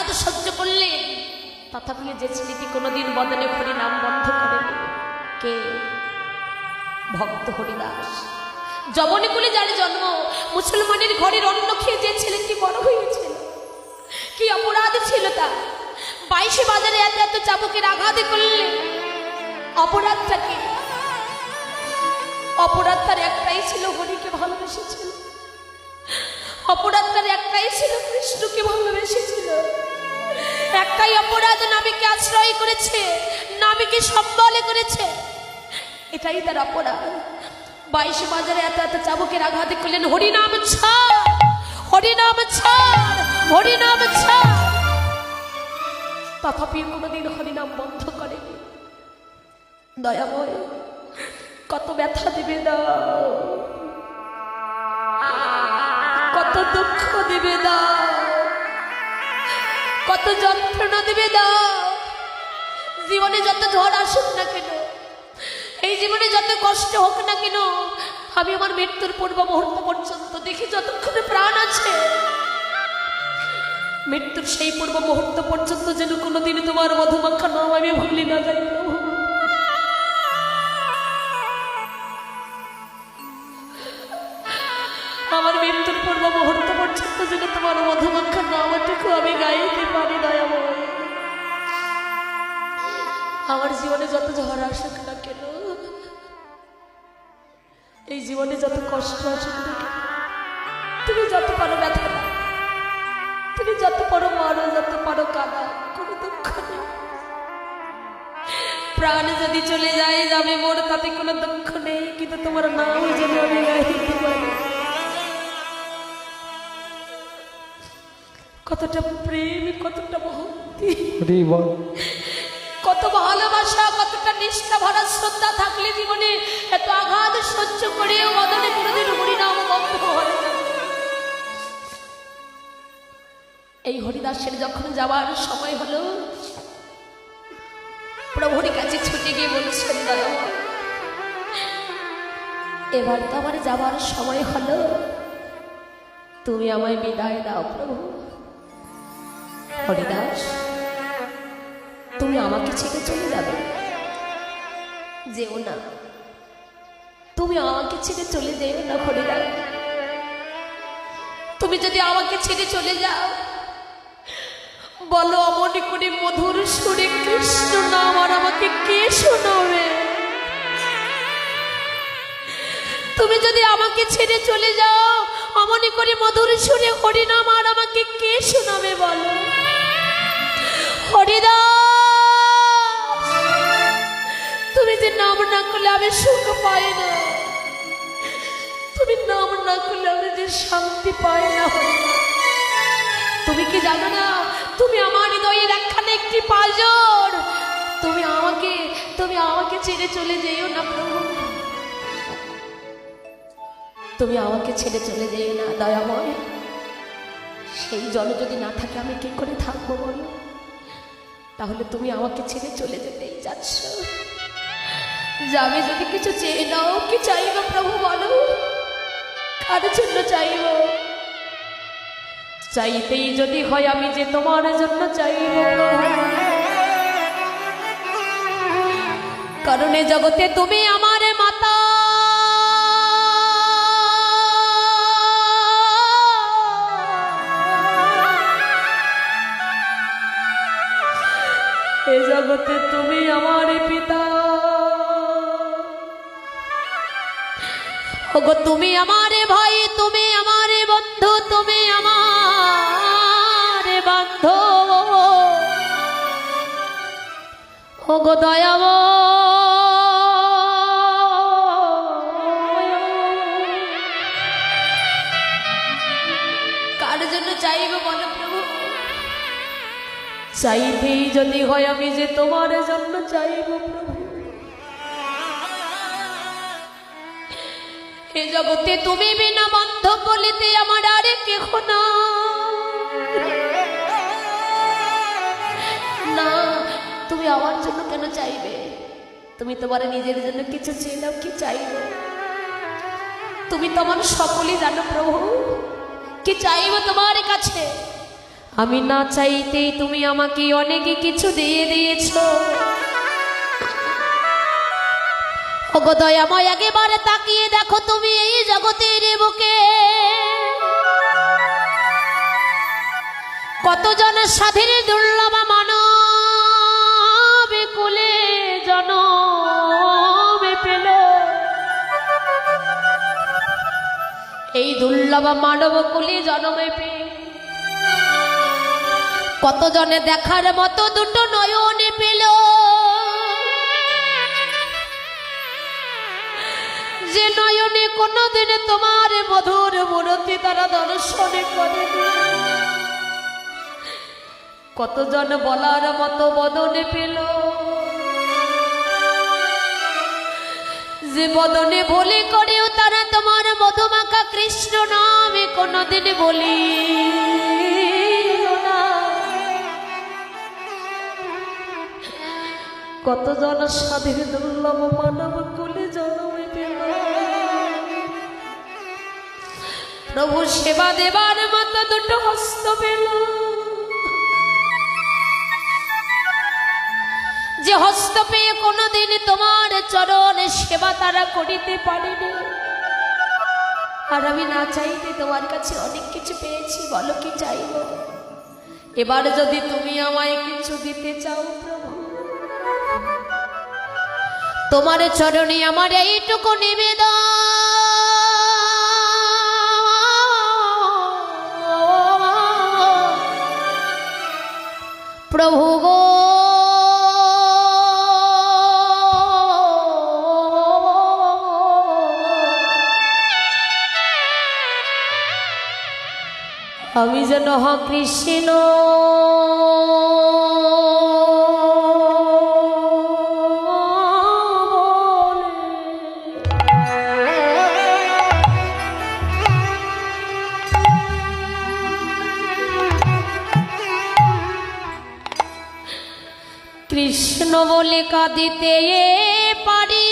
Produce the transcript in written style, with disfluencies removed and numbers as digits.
আঘাত সহ্য করলেন, তথাপি যে ছেলেটি কোনোদিন বদনে হরি নাম বন্ধ করেনি, কে? ভক্ত হরিদাস। যবনিকুলে যার জন্ম, মুসলমানের ঘরের অন্ন খেয়ে যে ছেলেটি বড় হয়েছিল, কি অপরাধ ছিল তার? 22 বাজারে এত এত চাবুকের আঘাত করলেন। অপরাধটা কি? অপরাধ তার একটাই ছিল, হরিকে ভালোবেসেছিল। অপরাধ তার একটাই ছিল, কৃষ্ণকে ভালোবেসেছিল। একটাই অপরাধ, নামীকে আশ্রয় করেছে, নামীকে সম্বলে করেছে, এটাই তার অপরাধ। 22 বাজারে এত এত চাবুকের আঘাত করলেন। হরিনাম ছাড়, হরিনাম ছাড়, হরিনাম ছাড়। তথাপি কোনোদিন হরিনাম বন্ধ করেনি। দয়াময়, কত ব্যথা দেবে দাও, কত দুঃখ দেবে দাও, কত যন্ত্রণা দেবে দাও। জীবনে যত ঝড় আসুক না কেন, এই জীবনে যত কষ্ট হোক না কেন, আমি আমার মৃত্যুর পূর্ব মুহূর্ত পর্যন্ত দেখি যতক্ষণে প্রাণ আছে, মৃত্যুর সেই পূর্ব মুহূর্ত পর্যন্ত যেন কোনোদিন তোমার মধুমাখা নাম আমি ভুলি না যাই। আমার মৃত্যুর পূর্ব মুহূর্ত পর্যন্ত যেন তোমার মধুমাখা নামটুকু আমি গাইতে পারি। দয়াময়, আমার জীবনে যত ঝড় আসুক না কেন, এই জীবনে যত কষ্ট আসুক না কেন, তুমি যত পারো ব্যথা দাও, তুমি যত পারো মারো, যত পারো কাঁদা, কোনো দুঃখ নেই। প্রাণ যদি চলে যায়, যাবে মোর, তাতে কোনো দুঃখ নেই, কিন্তু তোমার নাম যেন আমি গাইতে পারি। কতটা প্রেম, কতটা ভক্তি, কত ভালোবাসা, কতটা নিষ্ঠা ভরা শ্রদ্ধা থাকলে জীবনে এত আঘাত সহ্য করেও বদনে কোনোদিন হরিনাম বন্ধ হয় না। এই হরিদাসের যখন যাওয়ার সময় হলো, প্রভুর কাছে ছুটে গিয়ে বলছেন, দয়াময়, এবার তো আমার যাওয়ার সময় হলো, তুমি আমায় বিদায় দাও প্রভু। হরিদাস, তুমি আমাকে ছেড়ে চলে যাবে? যেও না, তুমি আমাকে ছেড়ে চলে যেও না হরিদাস। তুমি যদি আমাকে ছেড়ে চলে যাও, বলো অমনি করে মধুর সুরে কৃষ্ণ নাম আর আমাকে কে শোনাবে? তুমি যদি আমাকে ছেড়ে চলে যাও, অমনি করে মধুর সুরে হরিনাম আর আমাকে কে শোনাবে বলো? হরিদাস, তুমি যে নাম না করলে আমি সুখ পাই না, তুমি নাম না করলে আমি যে শান্তি পাই না। তুমি কি জানো না, তুমি আমার হৃদয়ের একখানে একটি পাঁজর। তুমি আমাকে ছেড়ে চলে যেও না প্রভু, তুমি আমাকে ছেড়ে চলে যেও না। দয়াময়, সেই জল যদি না থাকে আমি কি করে থাকবো বলো? তাহলে তুমি আমাকে ছেড়ে চলে যেতেই যাচ্ছ। যাবে যদি কিছু চেয়ে নাও, কি চাইবো প্রভু বলো? কার জন্য চাইব? চাইতেই যদি হয় আমি যে তোমার জন্য চাইব প্রভু, কারণ এ জগতে তুমি আমার মাতা। এ জগতে তুমি আমার পিতা। ওগো তুমি আমার ভাই, তুমি আমার বন্ধু, তুমি আমার বান্ধব। ওগো দয়াময়, কার জন্য চাইব বলো প্রভু? চাইতেই যদি হয় আমি যে তোমার জন্য চাইব প্রভু। এ জগতে তুমি বিনা বান্ধব বলিতে আমার আরে কেহ না। না, তুমি আমার জন্য কেন চাইবে? তুমি তোমার নিজের জন্য কিছু চেয়ে নাও, কি চাইবে? তুমি তোমার সকলেই জানো প্রভু, কি চাইব তোমার কাছে? আমি না চাইতেই তুমি আমাকে অনেক কিছু দিয়ে দিয়েছো। ওগো দয়াময়, একেবারে তাকিয়ে দেখো তুমি এই জগতের বুকে কতজন সাধীর দুর্লভ মানব কুলে জনম পেল। এই দুর্লভ মানব কুলে জন্মে পেয়ে কতজনে দেখার মতো দুটো নয়ন পেল, যে নয়নে কোনদিন তোমার মধুর মূর্তি তারা দর্শন করেনি। কতজন বলার মতো বদনে পেল, যে বদনে বলে করেও তারা তোমার মধুমাখা কৃষ্ণ নামে কোনদিন বলি না। কতজন সাধের দুর্লভ মানব কুলে জন্মে পেল। প্রভু সেবা দেবার মতো দুটো হস্ত পেল, যে হস্ত পেয়ে কোনদিন তোমার চরণ সেবা তারা করিতে পারেনি। আর আমি না চাইতে তোমার কাছে অনেক কিছু পেয়েছি, বলো কি চাইব? এবার যদি তুমি আমায় কিছু দিতে চাও প্রভু, তোমার চরণে আমার এইটুকু নিবেদন। প্রভু গো, আমি যেন কৃষ্ণ কৃষ্ণ বলে কাঁদিতে পারি।